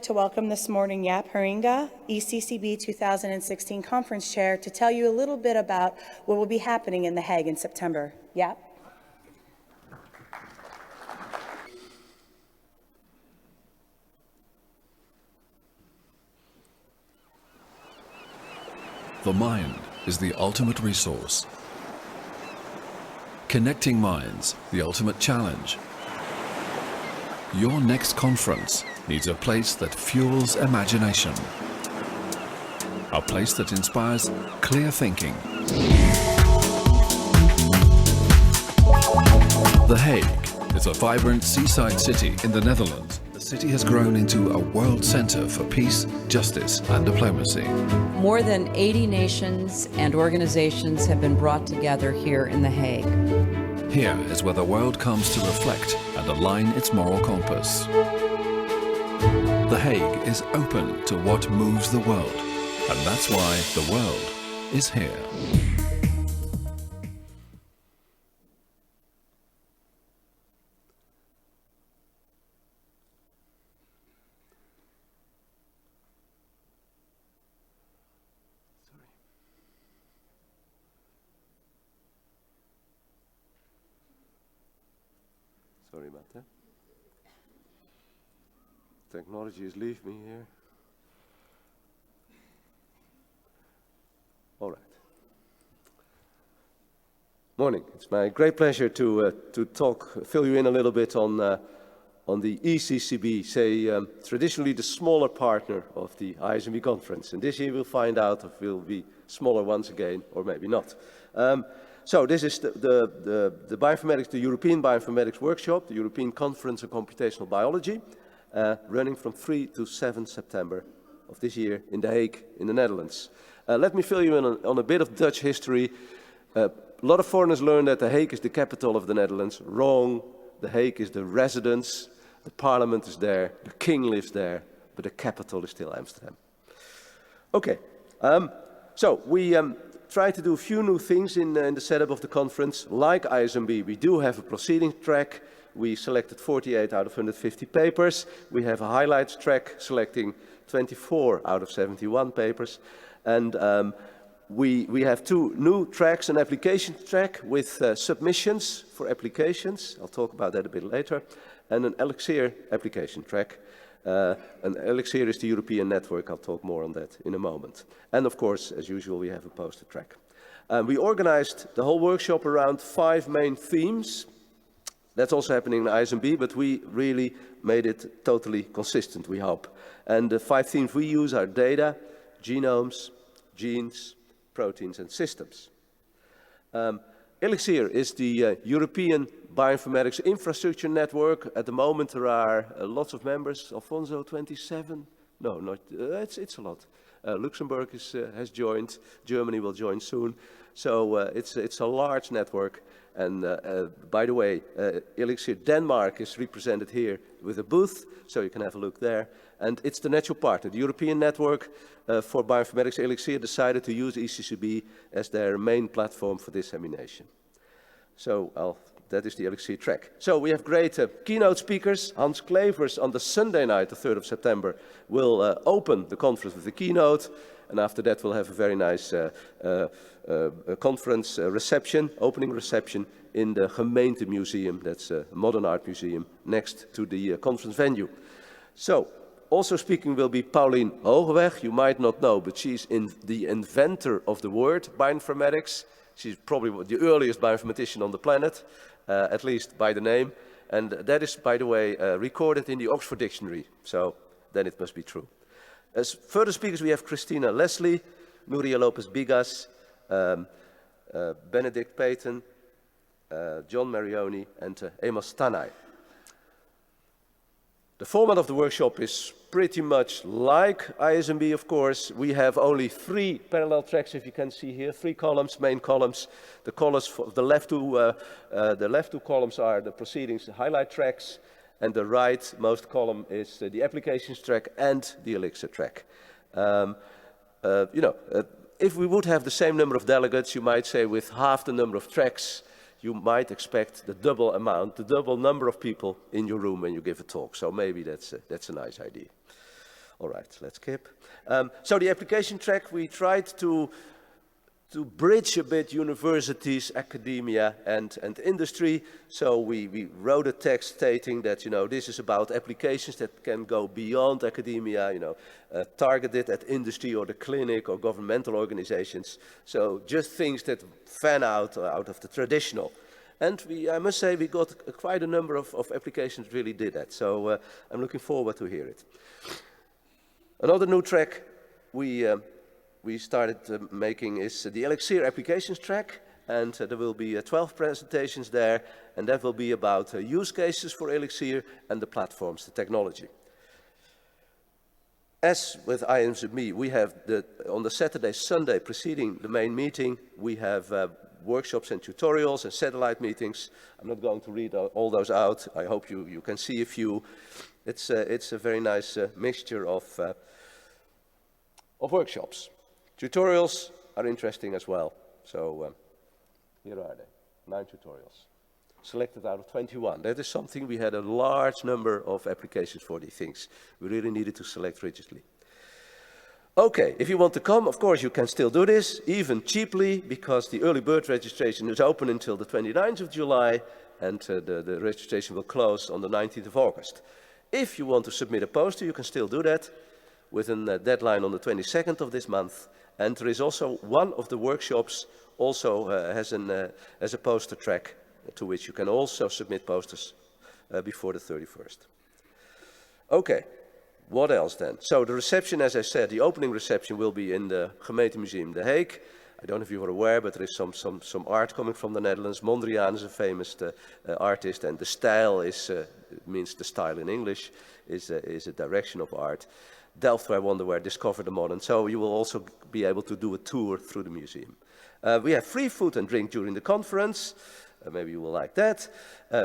To welcome this morning Jaap Haringa, ISCB 2016 Conference Chair, to tell you a little bit about what will be happening in The Hague in September. Jaap. The mind is the ultimate resource. Connecting minds, the ultimate challenge. Your next conference needs a place that fuels imagination. A place that inspires clear thinking. The Hague is a vibrant seaside city in the Netherlands. The city has grown into a world center for peace, justice and diplomacy. More than 80 nations and organizations have been brought together here in The Hague. Here is where the world comes to reflect and align its moral compass. The Hague is open to what moves the world, and that's why the world is here. Sorry about that. Technology has left me here. All right. Morning. It's my great pleasure to fill you in a little bit on the ISCB, traditionally the smaller partner of the ISMB conference. And this year we'll find out if we'll be smaller once again, or maybe not. So this is the bioinformatics, the European Bioinformatics Workshop, the European Conference on Computational Biology, running from 3 to 7 September of this year in The Hague, in the Netherlands. Let me fill you in on a bit of Dutch history. A lot of foreigners learn that The Hague is the capital of the Netherlands. Wrong. The Hague is the residence, the parliament is there, the king lives there, but the capital is still Amsterdam. Okay, so we try to do a few new things in the setup of the conference. Like ISMB, we do have a proceedings track. We selected 48 out of 150 papers. We have a highlights track selecting 24 out of 71 papers. And we have two new tracks, an application track with submissions for applications. I'll talk about that a bit later. And an Elixir application track. And Elixir is the European network. I'll talk more on that in a moment. And of course, as usual, we have a poster track. We organized the whole workshop around 5 main themes. That's also happening in ISMB, but we really made it totally consistent, we hope. And the 5 themes we use are data, genomes, genes, proteins and systems. Elixir is the European Bioinformatics Infrastructure Network. At the moment there are lots of members. Alfonso, 27? No, not, it's a lot. Luxembourg has joined. Germany will join soon. So it's a large network. And by the way, Elixir Denmark is represented here with a booth, so you can have a look there. And it's the natural partner. The European network for bioinformatics, Elixir, decided to use ISCB as their main platform for dissemination. So that is the Elixir track. So we have great keynote speakers. Hans Klevers on the Sunday night, the 3rd of September, will open the conference with the keynote. And after that we'll have a very nice conference reception, opening reception in the Gemeente Museum. That's a modern art museum next to the conference venue. So, also speaking will be Pauline Hogeweg. You might not know, but she's the inventor of the word bioinformatics. She's probably the earliest bioinformatician on the planet, at least by the name. And that is, by the way, recorded in the Oxford Dictionary. So then it must be true. As further speakers, we have Christina Leslie, Nuria Lopez-Bigas, Benedict Payton, John Marioni, and Amos Tanay. The format of the workshop is pretty much like ISMB, of course. We have only 3 parallel tracks, if you can see here, 3 columns, main columns. The columns for the left two columns are the proceedings, the highlight tracks, and the rightmost column is the applications track and the Elixir track. If we would have the same number of delegates, you might say with half the number of tracks, you might expect the double amount, the double number of people in your room when you give a talk. So maybe that's a nice idea. All right, let's skip. So the application track, we tried to bridge a bit universities, academia, and industry. So we wrote a text stating that, you know, this is about applications that can go beyond academia, you know, targeted at industry or the clinic or governmental organizations. So just things that fan out of the traditional. And I must say, we got quite a number of applications that really did that. So I'm looking forward to hear it. Another new track we started making is the Elixir applications track, and there will be 12 presentations there, and that will be about use cases for Elixir and the platforms, the technology. As with ISMB, we have on the Saturday, Sunday preceding the main meeting, we have workshops and tutorials and satellite meetings. I'm not going to read all those out. I hope you can see a few. It's a very nice mixture of workshops. Tutorials are interesting as well. So here are they, 9 tutorials. Selected out of 21. That is something we had a large number of applications for these things. We really needed to select rigidly. Okay, if you want to come, of course you can still do this, even cheaply, because the early bird registration is open until the 29th of July, and the registration will close on the 19th of August. If you want to submit a poster, you can still do that with a deadline on the 22nd of this month. And there is also one of the workshops also has a poster track to which you can also submit posters before the 31st. Okay, what else then? So the reception, as I said, the opening reception will be in the Gemeentemuseum The Hague. I don't know if you are aware, but there is some art coming from the Netherlands. Mondriaan is a famous artist, and the style is, means the style in English, is a direction of art. Delft, I wonder where, discover the modern. So you will also be able to do a tour through the museum. We have free food and drink during the conference. Maybe you will like that.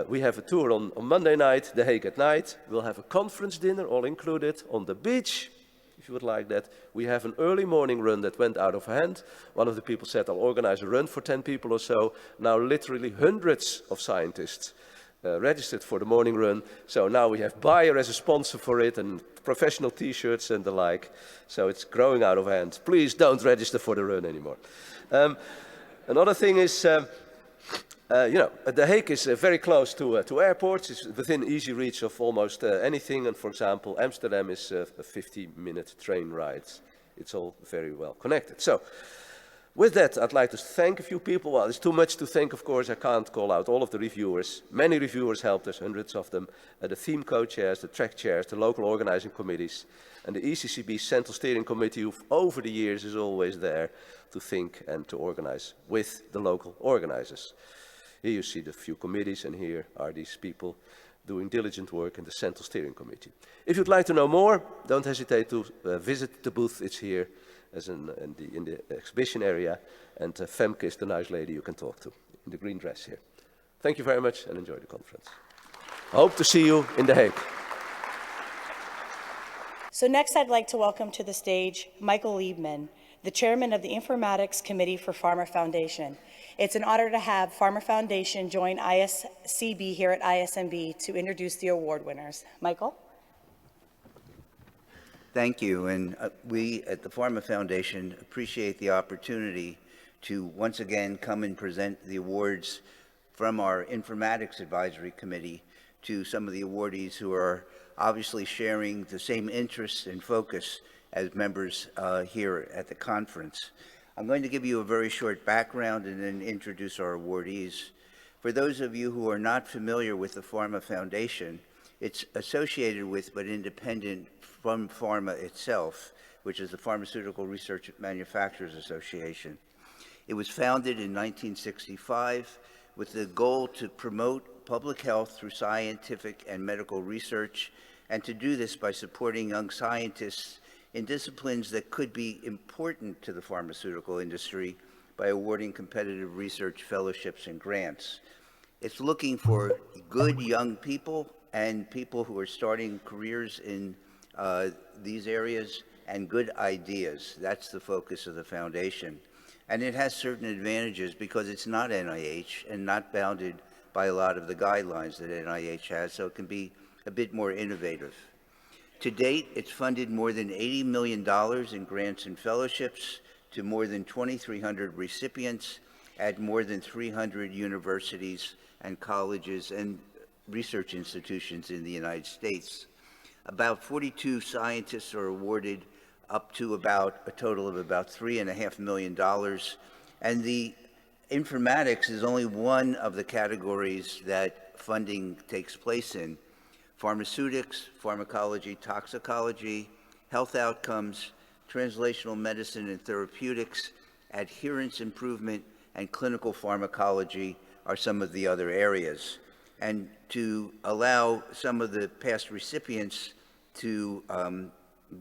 We have a tour on Monday night, The Hague at night. We'll have a conference dinner, all included, on the beach, if you would like that. We have an early morning run that went out of hand. One of the people said, I'll organize a run for 10 people or so. Now literally hundreds of scientists registered for the morning run. So now we have Bayer as a sponsor for it, and professional t-shirts and the like. So it's growing out of hand. Please don't register for the run anymore. Another thing is, you know, The Hague is very close to airports. It's within easy reach of almost anything. And for example, Amsterdam is a 50-minute train ride. It's all very well connected. So with that, I'd like to thank a few people. Well, it's too much to thank, of course. I can't call out all of the reviewers. Many reviewers helped us, hundreds of them. The theme co-chairs, the track chairs, the local organizing committees, and the ISCB Central Steering Committee, who over the years is always there to think and to organize with the local organizers. Here you see the few committees, and here are these people doing diligent work in the Central Steering Committee. If you'd like to know more, don't hesitate to visit the booth. It's here as in the exhibition area, and Femke is the nice lady you can talk to in the green dress here. Thank you very much and enjoy the conference. I hope to see you in The Hague. So next I'd like to welcome to the stage Michael Liebman, the chairman of the Informatics Committee for Pharma Foundation. It's an honor to have Pharma Foundation join ISCB here at ISMB to introduce the award winners. Michael? Thank you, and we at the Pharma Foundation appreciate the opportunity to once again come and present the awards from our Informatics Advisory Committee to some of the awardees who are obviously sharing the same interests and focus as members here at the conference. I'm going to give you a very short background and then introduce our awardees. For those of you who are not familiar with the Pharma Foundation, it's associated with but independent from pharma itself, which is the Pharmaceutical Research Manufacturers Association. It was founded in 1965 with the goal to promote public health through scientific and medical research, and to do this by supporting young scientists in disciplines that could be important to the pharmaceutical industry by awarding competitive research fellowships and grants. It's looking for good young people and people who are starting careers in these areas and good ideas. That's the focus of the foundation. And it has certain advantages because it's not NIH and not bounded by a lot of the guidelines that NIH has, so it can be a bit more innovative. To date, it's funded more than $80 million in grants and fellowships to more than 2,300 recipients at more than 300 universities and colleges and research institutions in the United States. About 42 scientists are awarded up to about a total of about $3.5 million. And the informatics is only one of the categories that funding takes place in. Pharmaceutics, pharmacology, toxicology, health outcomes, translational medicine and therapeutics, adherence improvement, and clinical pharmacology are some of the other areas. And to allow some of the past recipients to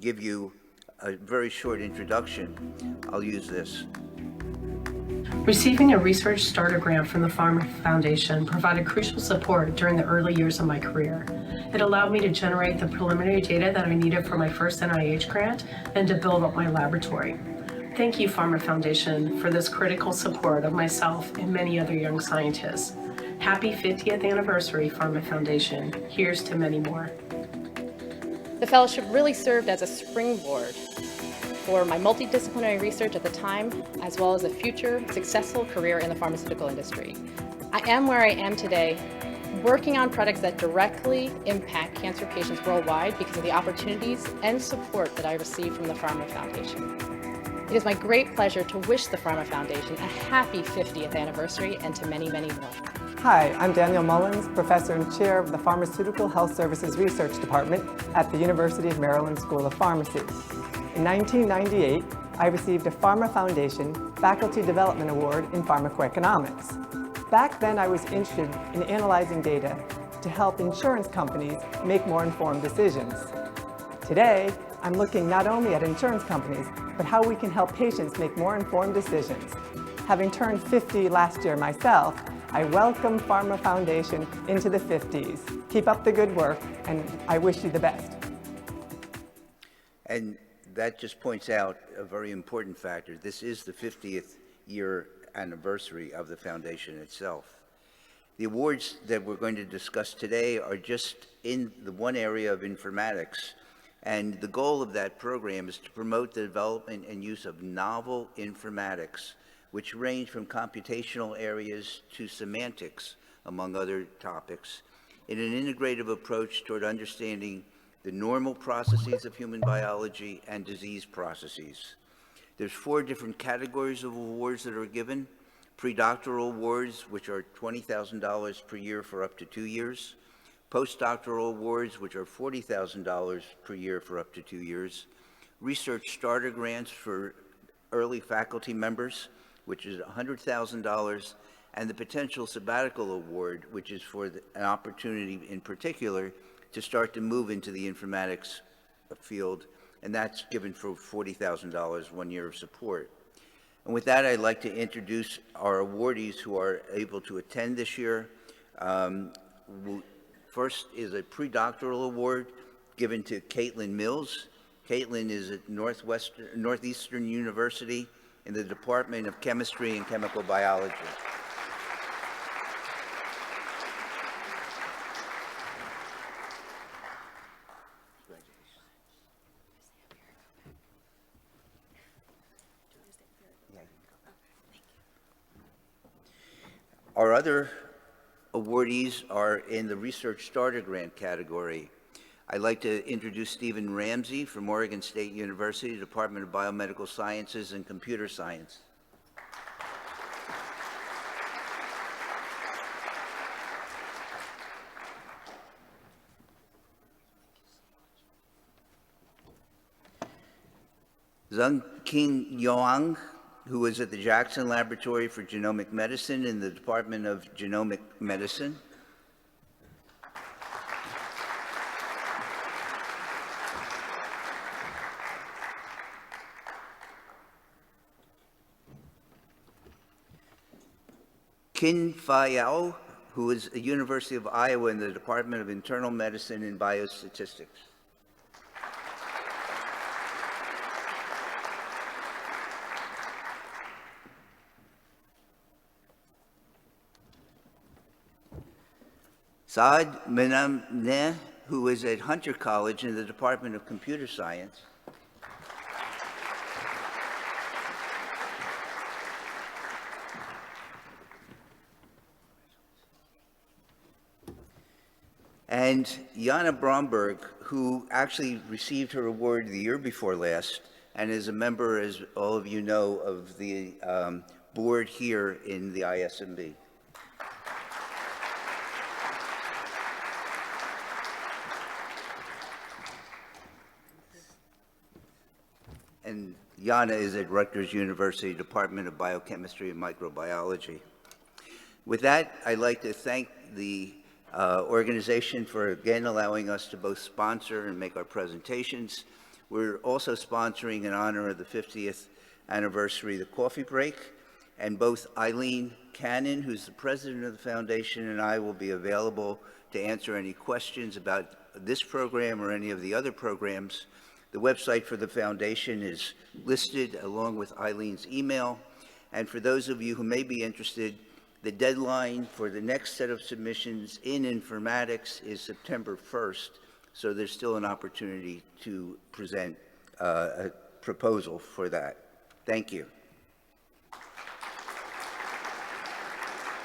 give you a very short introduction, I'll use this. Receiving a Research Starter Grant from the Pharma Foundation provided crucial support during the early years of my career. It allowed me to generate the preliminary data that I needed for my first NIH grant and to build up my laboratory. Thank you, Pharma Foundation, for this critical support of myself and many other young scientists. Happy 50th anniversary, Pharma Foundation. Here's to many more. The fellowship really served as a springboard for my multidisciplinary research at the time, as well as a future successful career in the pharmaceutical industry. I am where I am today, working on products that directly impact cancer patients worldwide because of the opportunities and support that I received from the Pharma Foundation. It is my great pleasure to wish the Pharma Foundation a happy 50th anniversary and to many, many more. Hi, I'm Daniel Mullins, Professor and Chair of the Pharmaceutical Health Services Research Department at the University of Maryland School of Pharmacy. In 1998, I received a Pharma Foundation Faculty Development Award in Pharmacoeconomics. Back then, I was interested in analyzing data to help insurance companies make more informed decisions. Today, I'm looking not only at insurance companies, but how we can help patients make more informed decisions. Having turned 50 last year myself, I welcome Pharma Foundation into the 50s. Keep up the good work, and I wish you the best. And that just points out a very important factor. This is the 50th year anniversary of the foundation itself. The awards that we're going to discuss today are just in the one area of informatics. And the goal of that program is to promote the development and use of novel informatics, which range from computational areas to semantics, among other topics, in an integrative approach toward understanding the normal processes of human biology and disease processes. There's 4 different categories of awards that are given. Predoctoral awards, which are $20,000 per year for up to 2 years. Postdoctoral awards, which are $40,000 per year for up to 2 years. Research starter grants for early faculty members, which is $100,000, and the potential sabbatical award, which is for an opportunity in particular to start to move into the informatics field, and that's given for $40,000, 1 year of support. And with that, I'd like to introduce our awardees who are able to attend this year. First is a predoctoral award given to Caitlin Mills. Caitlin is at Northeastern University in the Department of Chemistry and Chemical Biology. Our other awardees are in the Research Starter Grant category. I'd like to introduce Stephen Ramsey from Oregon State University, Department of Biomedical Sciences and Computer Science. Zheng-King Yoang, who is at the Jackson Laboratory for Genomic Medicine in the Department of Genomic Medicine. Qin Fai-Yao, who is at the University of Iowa in the Department of Internal Medicine and Biostatistics. Saad Menamneh, who is at Hunter College in the Department of Computer Science. And Jana Bromberg, who actually received her award the year before last, and is a member, as all of you know, of the board here in the ISMB. And Jana is at Rutgers University Department of Biochemistry and Microbiology. With that, I'd like to thank the organization for again allowing us to both sponsor and make our presentations. We're also sponsoring in honor of the 50th anniversary of the coffee break, and both Eileen Cannon, who's the president of the foundation, and I will be available to answer any questions about this program or any of the other programs. The website for the foundation is listed along with Eileen's email, and for those of you who may be interested, the deadline for the next set of submissions in informatics is September 1st, so there's still an opportunity to present a proposal for that. Thank you.